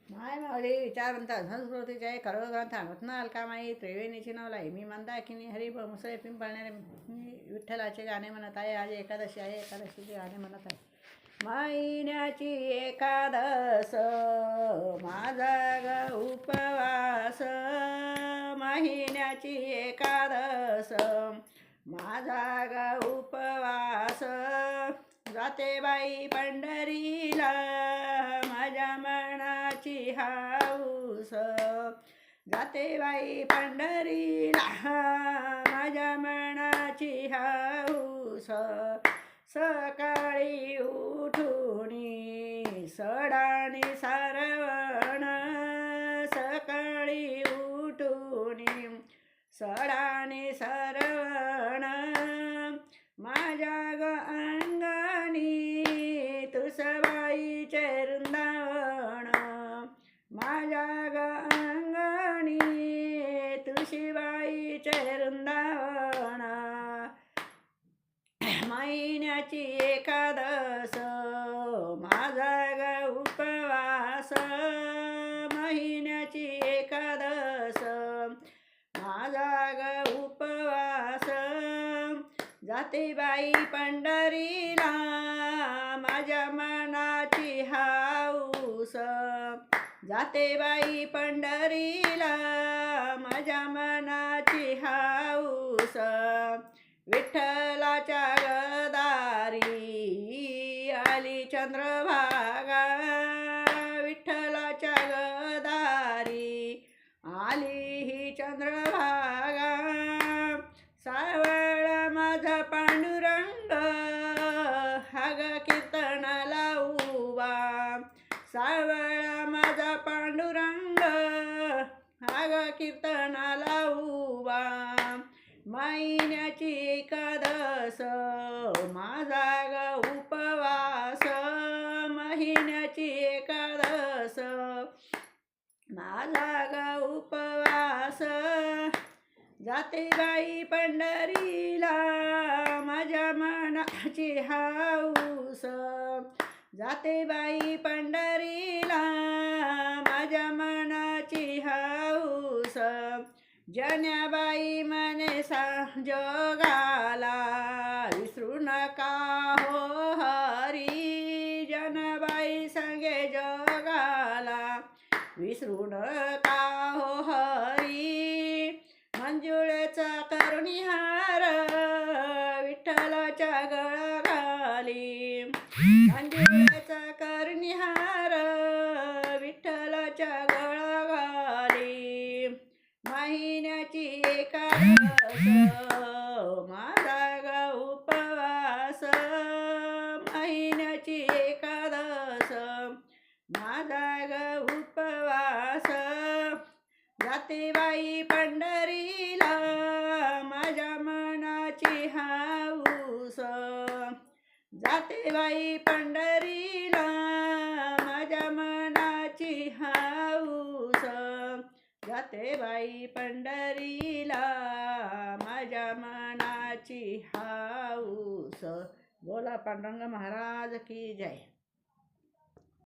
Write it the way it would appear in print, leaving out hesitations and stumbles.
माय माऊली विचारवंता संस्कृतीचे खरं ग्रंथ रत्नाल कामाई त्रिवेणीची नवलाई. मी मंदाकिनी हरिभ मुसळे पिंपळणारे मी विठ्ठलाचे गाणे म्हणत आहे. आज एकादशी आहे, एकादशीचे गाणे म्हणत आहे. महिन्याची एकादस माझा ग उपवास, महिन्याची एकादस माझा ग उपवास. जाते बाई पंढरीला माझ्या मनाची हाऊस, जाते बाई पंढरीला माझ्या मनाची हाऊस. सकाळी उठूनी सडाणी सारवण, सकाळी उठूनी सडाणी सारवण. माझ्या ग अंगणी तुसबाईचे वृंदावन, माझ्या ग अंगणी तुळशीबाईचे वृंदावन. महिन्याची एकादस माझा ग उपवास, महिन्याची एकादस माझा ग उपवास. जाते बाई पंढरीला माझ्या मनाची हाऊस, जाते बाई पंढरीला माझ्या मनाची हाऊस. विठ्ठलाच्या गदारी आली चंद्रभागा, विठ्ठलाच्या गदारी आली ही चंद्रभागा. सावळा माझा पांडुरंग हाग कीर्तनाला उभा, सावळा माझा पांडुरंग हाग कीर्तनाला उभा. महिन्याची एकादस माझा ग उपवास, महिन्याची एकादस माझा ग उपवास. जाते बाई पंढरीला माझ्या मनाची हाऊस, जाते बाई पंढरीला माझ्या मनाची हाऊस. जन्याबाई म्हणे जोगाला विसरू नका हो हरी, जनाबाई संगे जोगाला विसरू नका हो हरी. मंजुळेचा करुणिहार विठ्ठलाच्या गळाखाली, मंजुळेचा करुणिहार विठ्ठलाच्या गळाखाली. महिन्याची एकादस माझा ग उपवास, महिन्याची एकादस माझा ग उपवास. जाते बाई पंढरीला माझ्या मनाची हाऊस, जाते बाई पंढरीला माझ्या मनाची हाऊस. जाते बाई पंढरीला माझ्या मनाची हाऊस. बोला पांडुरंग महाराज की जय.